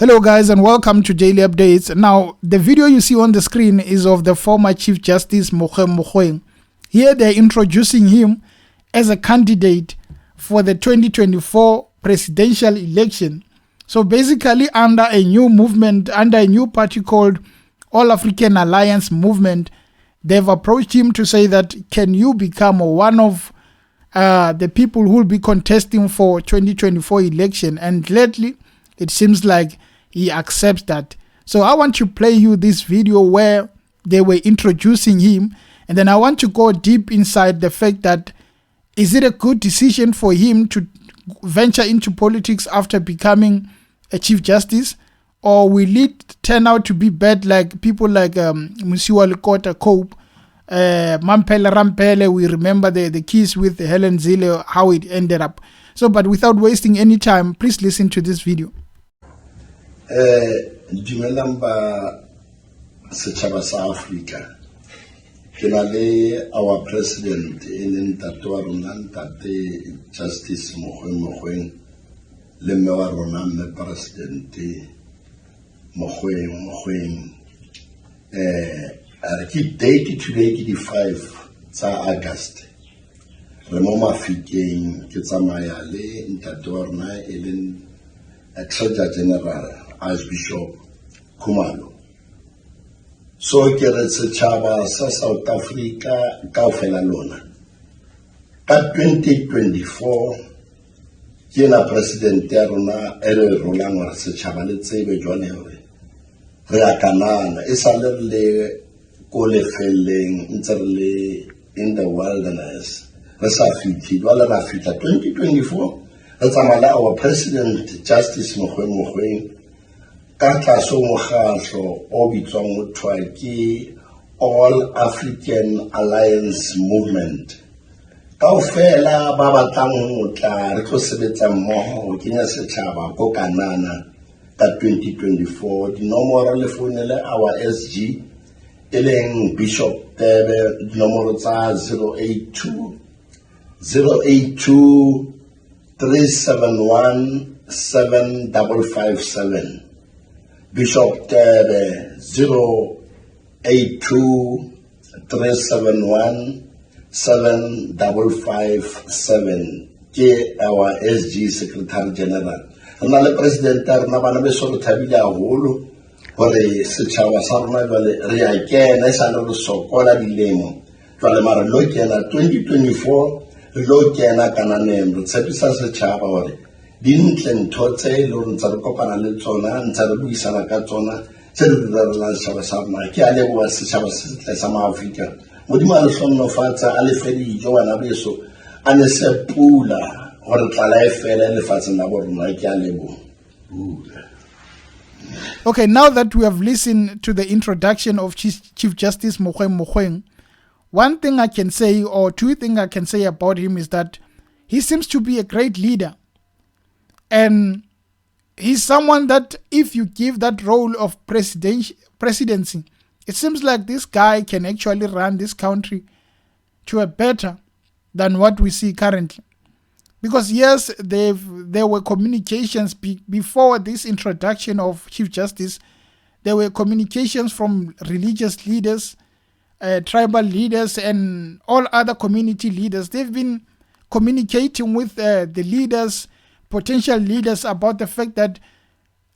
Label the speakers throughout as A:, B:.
A: Hello guys and welcome to Daily Updates. Now, the video you see on the screen is of the former Chief Justice Mogoeng Mogoeng. Here they're introducing him as a candidate for the 2024 presidential election. So basically under a new movement, under a new party called All African Alliance Movement, they've approached him to say that can you become one of the people who will be contesting for 2024 election, and lately it seems like he accepts that. So I want to play you this video where they were introducing him, and then I want to go deep inside the fact that is it a good decision for him to venture into politics after becoming a Chief Justice, or will it turn out to be bad like people like Musiwa Lekota Cope, Mampele Rampele? We remember the case with Helen Zille, how it ended up. So, but without wasting any time, please listen to this video.
B: Dumelang ba setjhaba sa Africa. Ke na le our president in ntate wa rona ntate Justice Mogoeng Mogoeng le mme wa rona mme president Mogoeng Mogoeng. A ke date today ke di 5 tsa August. Re mo Mafikeng ke tsamaya le ntate wa rona e leng Treasurer General Archbishop Khumalo. So ke re setjhaba sa South Africa kaofela lona ka 2024 ke na president ya rona e re rolang wa setjhaba le tsebe jwane hore re a kanana e sa le ko lefeleng ntse re le in the wilderness re sa fithi jwale ra fitla 2024 re tsamaya our president Justice Mogoeng Mogoeng ka tlaso mokgatlo o bitswang ho thwa ke All African Alliance Movement. Kaofela ba batlang ho tla re tlo sebetsa mmoho ho kenya setjhaba ko kanana ka 2024. Dinomoro le founele our SG eleng Bishop Tebe, dinomoro tsa 082 371 7557. Bishop Tebe 082 371 7557 ke our SG Secretary General. Rena le President rena bana beso re thabile haholo hore setjhaba sa rona jwale re a kena e sa le re sokola dilemo jwale mara lo kena 2024 lo kena kananeng re tshepisa setjhaba hore dintle ntho tse le re ntse re kopana le tsona ntse re buisana ka tsona tse re direla setjhaba sa rona. Ke a leboha setjhaba sa Maafrika modimo a le hlonolofatsa a le fe dijo bana beso a ne se pula hore tlala e fele lefatsheng la borona. Ke a leboha.
A: Okay, now that we have listened to the introduction of Chief Justice Mogoeng Mogoeng, one thing I can say, or two things I can say about him, is that he seems to be a great leader. And he's someone that if you give that role of presidency, it seems like this guy can actually run this country to a better than what we see currently. Because yes, there were communications before this introduction of Chief Justice. There were communications from religious leaders, tribal leaders, and all other community leaders. They've been communicating with the leaders, potential leaders, about the fact that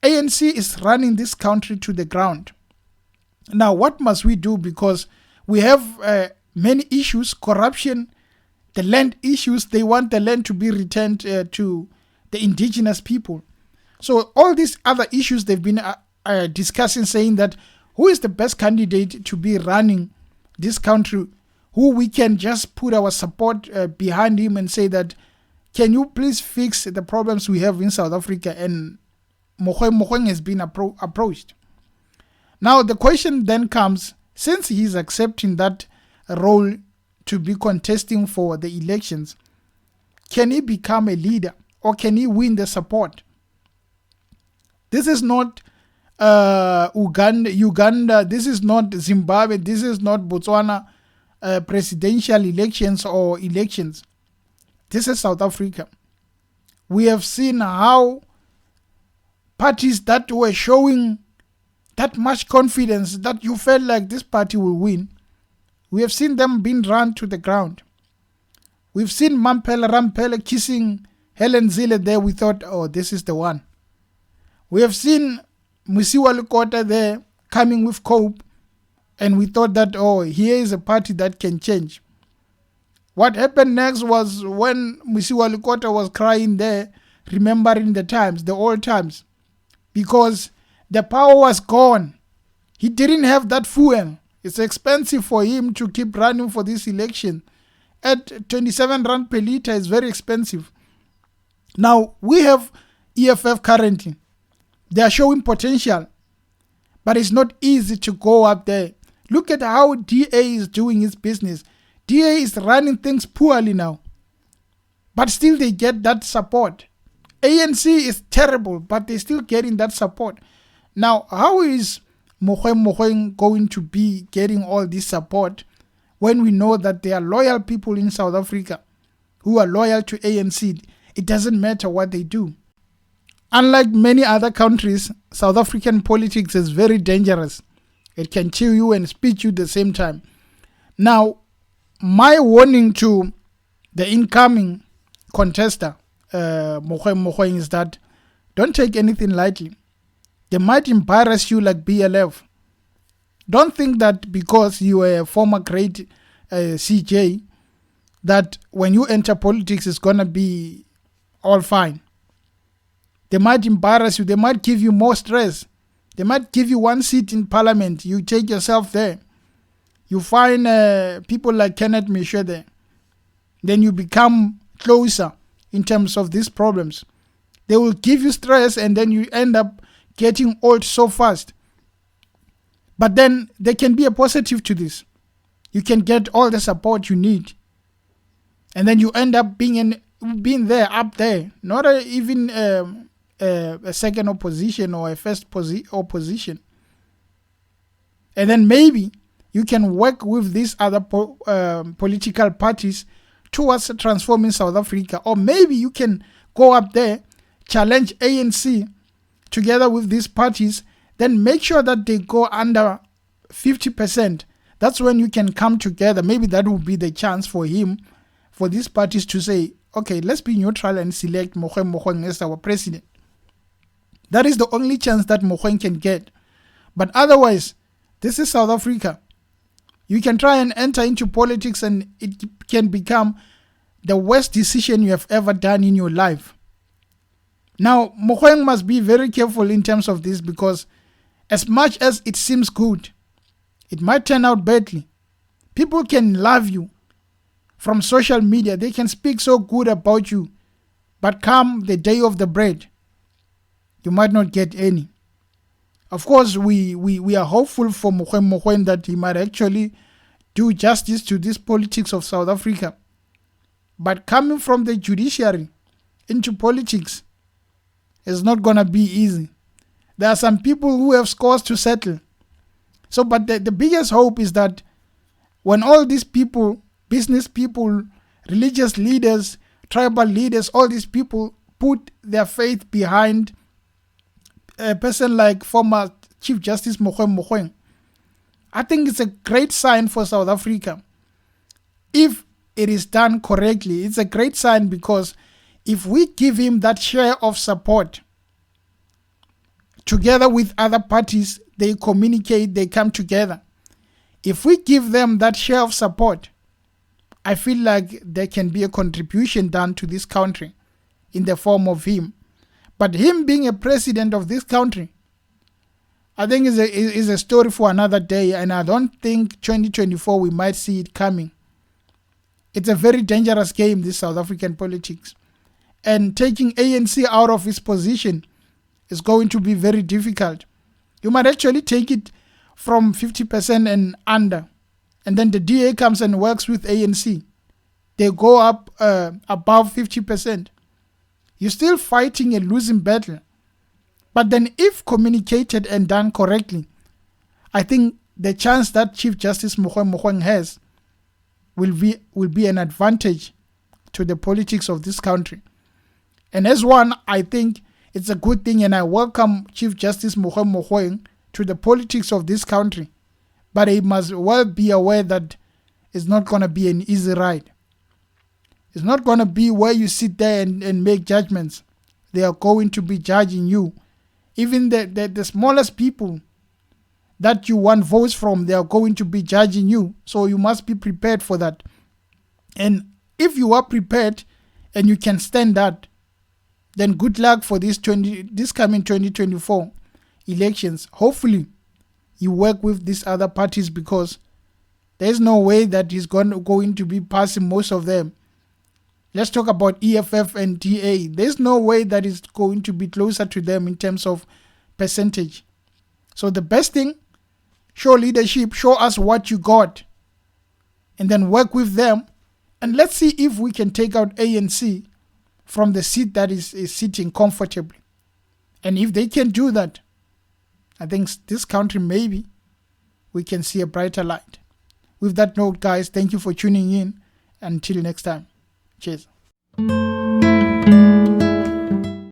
A: ANC is running this country to the ground. Now, what must we do? Because we have many issues, corruption, the land issues. They want the land to be returned to the indigenous people. So all these other issues they've been discussing, saying that who is the best candidate to be running this country, who we can just put our support behind him and say that, can you please fix the problems we have in South Africa? And Mogoeng Mogoeng has been approached. Now the question then comes, since he's accepting that role to be contesting for the elections, can he become a leader, or can he win the support? This is not Uganda, this is not Zimbabwe, this is not Botswana presidential elections or elections. This is South Africa. We have seen how parties that were showing that much confidence that you felt like this party will win, we have seen them being run to the ground. We've seen Mampela Rampela kissing Helen Zille there. We thought, oh, this is the one. We have seen Musiwa Lukota there coming with cope, and we thought that, oh, here is a party that can change. What happened next was when Musiwa Lukota was crying there, remembering the times, the old times, because the power was gone. He didn't have that fuel. It's expensive for him to keep running for this election. At 27 rand per litre is very expensive. Now, we have EFF currently. They are showing potential, but it's not easy to go up there. Look at how DA is doing his business. DA is running things poorly now, but still they get that support. ANC is terrible, but they're still getting that support. Now, how is Mogoeng Mogoeng going to be getting all this support when we know that there are loyal people in South Africa who are loyal to ANC? It doesn't matter what they do. Unlike many other countries, South African politics is very dangerous. It can chill you and spit you at the same time. Now, my warning to the incoming contester, Mogoeng Mogoeng, is that don't take anything lightly. They might embarrass you like BLF. Don't think that because you are a former great CJ, that when you enter politics it's going to be all fine. They might embarrass you. They might give you more stress. They might give you one seat in parliament. You take yourself there. You find people like Kenneth Mishe there. Then you become closer in terms of these problems. They will give you stress and then you end up getting old so fast. But then there can be a positive to this. You can get all the support you need. And then you end up being there, up there. Not even a second opposition or a first opposition. And then maybe you can work with these other political parties towards transforming South Africa. Or maybe you can go up there, challenge ANC together with these parties, then make sure that they go under 50%. That's when you can come together. Maybe that will be the chance for him, for these parties to say, okay, let's be neutral and select Mogoeng Mogoeng as our president. That is the only chance that Mogoeng can get. But otherwise, this is South Africa. You can try and enter into politics and it can become the worst decision you have ever done in your life. Now, Mogoeng must be very careful in terms of this, because as much as it seems good, it might turn out badly. People can love you from social media. They can speak so good about you, but come the day of the bread, you might not get any. Of course, we are hopeful for Mogoeng Mogoeng that he might actually do justice to this politics of South Africa. But coming from the judiciary into politics is not going to be easy. There are some people who have scores to settle. So, but the biggest hope is that when all these people, business people, religious leaders, tribal leaders, all these people put their faith behind a person like former Chief Justice Mogoeng Mogoeng, I think it's a great sign for South Africa. If it is done correctly, it's a great sign, because if we give him that share of support, together with other parties, they communicate, they come together. If we give them that share of support, I feel like there can be a contribution done to this country in the form of him. But him being a president of this country, I think is a story for another day, and I don't think 2024 we might see it coming. It's a very dangerous game, this South African politics. And taking ANC out of his position is going to be very difficult. You might actually take it from 50% and under, and then the DA comes and works with ANC. They go up above 50%. You're still fighting a losing battle. But then if communicated and done correctly, I think the chance that Chief Justice Mogoeng Mogoeng has will be an advantage to the politics of this country. And as one, I think it's a good thing, and I welcome Chief Justice Mogoeng Mogoeng to the politics of this country. But he must well be aware that it's not going to be an easy ride. It's not going to be where you sit there and make judgments. They are going to be judging you. Even the smallest people that you want votes from, they are going to be judging you. So you must be prepared for that. And if you are prepared and you can stand that, then good luck for this coming 2024 elections. Hopefully, you work with these other parties, because there's no way that he's going to be passing most of them. Let's talk about EFF and DA. There's no way that it's going to be closer to them in terms of percentage. So the best thing, show leadership, show us what you got, and then work with them. And let's see if we can take out ANC from the seat that is sitting comfortably. And if they can do that, I think this country, maybe we can see a brighter light. With that note, guys, thank you for tuning in. Until next time. Cheers.